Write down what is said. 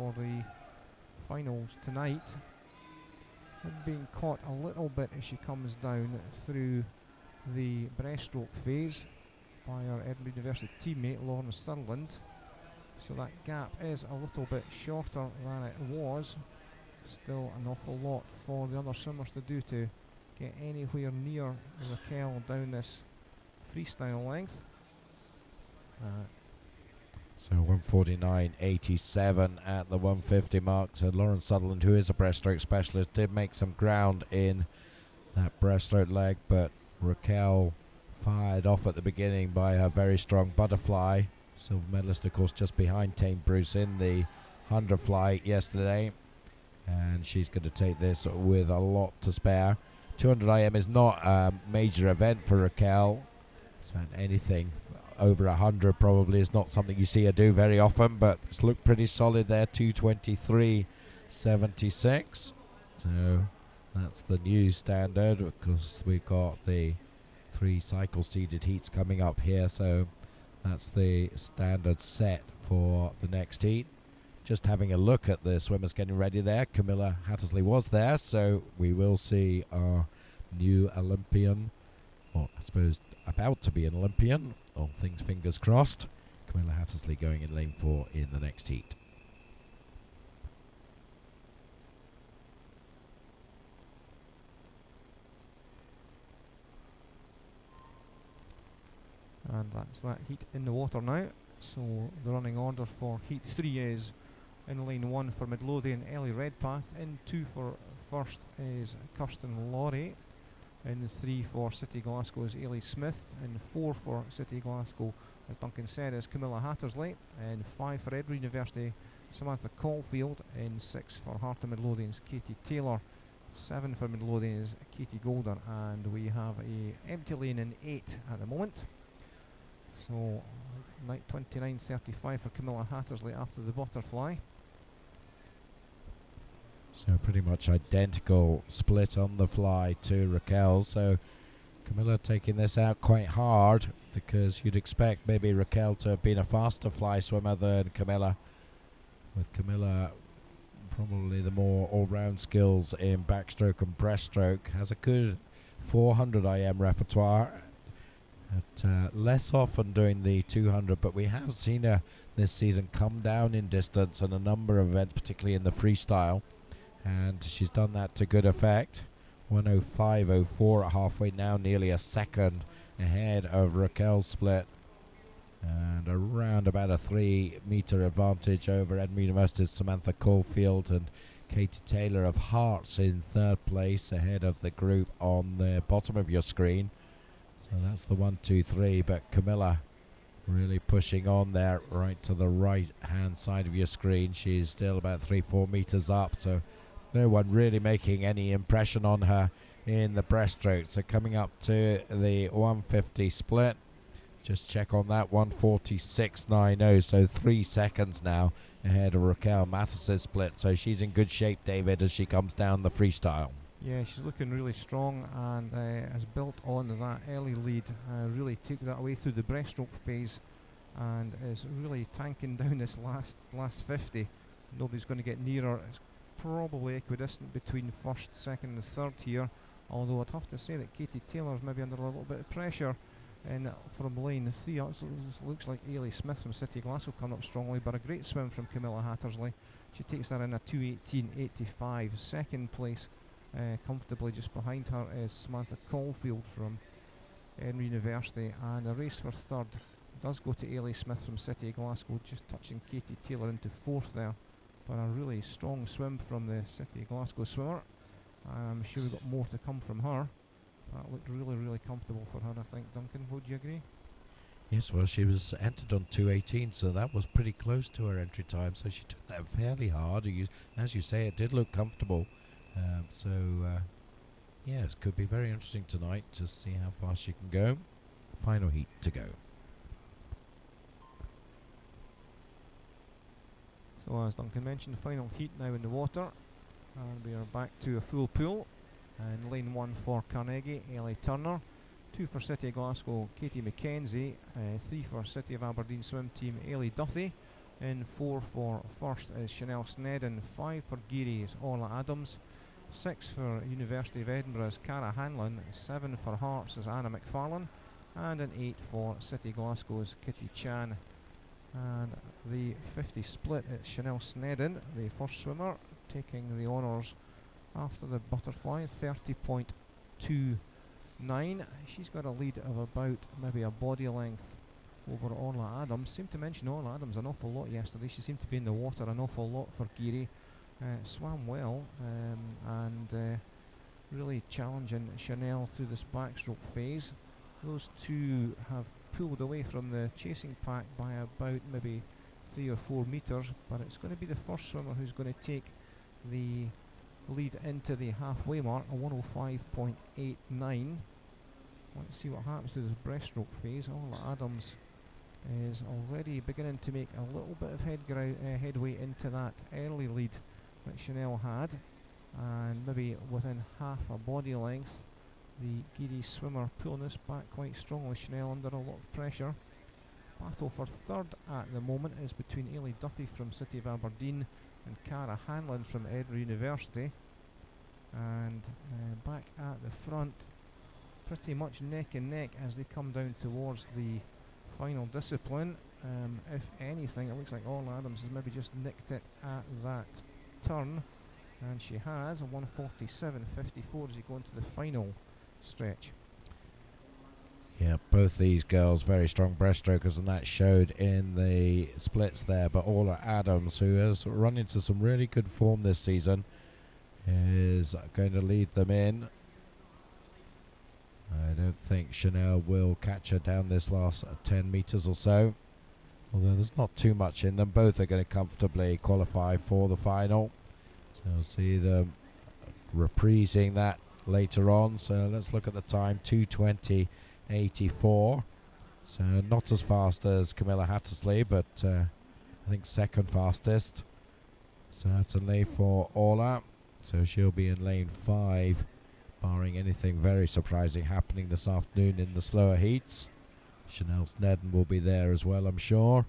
for the finals tonight. Being caught a little bit as she comes down through the breaststroke phase by our Edinburgh University teammate Lauren Sutherland. So that gap is a little bit shorter than it was. Still an awful lot for the other swimmers to do to get anywhere near Raquel down this freestyle length. So 149.87 at the 150 mark. So Lauren Sutherland, who is a breaststroke specialist, did make some ground in that breaststroke leg, but Raquel fired off at the beginning by her very strong butterfly. Silver medalist, of course, just behind Tane Bruce in the 100 fly yesterday. And she's going to take this with a lot to spare. 200 IM is not a major event for Raquel. So anything over 100 probably is not something you see her do very often, but it's looked pretty solid there. 223.76. So that's the new standard, because we've got the 3 cycle seeded heats coming up here. So that's the standard set for the next heat. Just having a look at the swimmers getting ready there. Camilla Hattersley was there, so we will see our new Olympian, or I suppose about to be an Olympian, all things fingers crossed. Camilla Hattersley going in lane 4 in the next heat. And that's that heat in the water now. So the running order for heat 3 is: in lane 1 for Midlothian, Ellie Redpath. In 2 for first is Kirsten Laurie. In 3 for City Glasgow is Ailey Smith. In 4 for City Glasgow, as Duncan said, is Camilla Hattersley. In 5 for Edinburgh University, Samantha Caulfield. In 6 for Heart of Midlothian's Katie Taylor. 7 for Midlothian is Katie Golder. And we have a empty lane in 8 at the moment. So 29.35 for Camilla Hattersley after the butterfly. So pretty much identical split on the fly to Raquel. So Camilla taking this out quite hard, because you'd expect maybe Raquel to have been a faster fly swimmer than Camilla. With Camilla probably the more all-round skills in backstroke and breaststroke. Has a good 400 IM repertoire. Less often doing the 200, but we have seen her this season come down in distance in a number of events, particularly in the freestyle, and she's done that to good effect. 105.04 at halfway now, nearly a second ahead of Raquel's split, and around about a 3-meter advantage over Edinburgh University's Samantha Caulfield, and Katie Taylor of Hearts in 3rd place ahead of the group on the bottom of your screen. So that's the 1, 2, 3, but Camilla really pushing on there right to the right hand side of your screen. She's still about 3-4 meters up, so no one really making any impression on her in the breaststroke. So coming up to the 150 split, just check on that, 146.90, so 3 seconds now ahead of Raquel Matthes's split. So she's in good shape, David, as she comes down the freestyle. Yeah, she's looking really strong, and has built on that early lead, really took that away through the breaststroke phase, and is really tanking down this last 50. Nobody's going to get near her. It's probably equidistant between first, second and third here, although I'd have to say that Katie Taylor's maybe under a little bit of pressure from lane 3. It looks like Ailey Smith from City Glasgow coming up strongly, but a great swim from Camilla Hattersley. She takes that in a 2:18.85. Second place, comfortably just behind her, is Samantha Caulfield from Edinburgh University, and a race for third does go to Ailey Smith from City Glasgow, just touching Katie Taylor into 4th there. But a really strong swim from the City Glasgow swimmer. I'm sure we've got more to come from her. That looked really, really comfortable for her, I think. Duncan, would you agree? Yes, well, she was entered on 2:18, so that was pretty close to her entry time, so she took that fairly hard. As you say, it did look comfortable. Yes, could be very interesting tonight to see how far she can go. Final heat to go. So as Duncan mentioned, the final heat now in the water, and we are back to a full pool. And lane 1 for Carnegie, Ellie Turner. 2 for City Glasgow, Katie McKenzie. 3 for City of Aberdeen swim team, Ailey Duthie. In 4 for first is Chanel Snedden. 5 for Geary is Orla Adams. 6 for University of Edinburgh is Cara Hanlon. 7 for Hearts is Anna McFarlane. And an 8 for City Glasgow's Kitty Chan. And the 50 split, it's Chanel Snedden, the first swimmer, taking the honours after the butterfly, 30.29. She's got a lead of about maybe a body length over Orla Adams. Seemed to mention Orla Adams an awful lot yesterday. She seemed to be in the water an awful lot for Geary. Swam well and really challenging Chanel through this backstroke phase. Those two have pulled away from the chasing pack by about maybe 3 or 4 metres, but it's going to be the first swimmer who's going to take the lead into the halfway mark, a 105.89. Let's see what happens to this breaststroke phase. Orla Adams is already beginning to make a little bit of headway into that early lead that Chanel had, and maybe within half a body length. The Geary swimmer pulling this back quite strongly. Chanel under a lot of pressure. Battle for third at the moment is between Ailey Duthie from City of Aberdeen and Cara Hanlon from Edinburgh University. And back at the front, pretty much neck and neck as they come down towards the final discipline. If anything, it looks like Orla Adams has maybe just nicked it at that turn, and she has a 147.54 as you go into the final stretch. Yeah, both these girls very strong breaststrokers, and that showed in the splits there. But Orla Adams, who has run into some really good form this season, is going to lead them in. I don't think Chanel will catch her down this last 10 metres or so, although there's not too much in them. Both are going to comfortably qualify for the final, so we'll see them reprising that later on. So let's look at the time, 2:20.84. So not as fast as Camilla Hattersley, but I think second fastest, certainly for Orla. So she'll be in lane 5, barring anything very surprising happening this afternoon in the slower heats. Chanel Snedden will be there as well, I'm sure.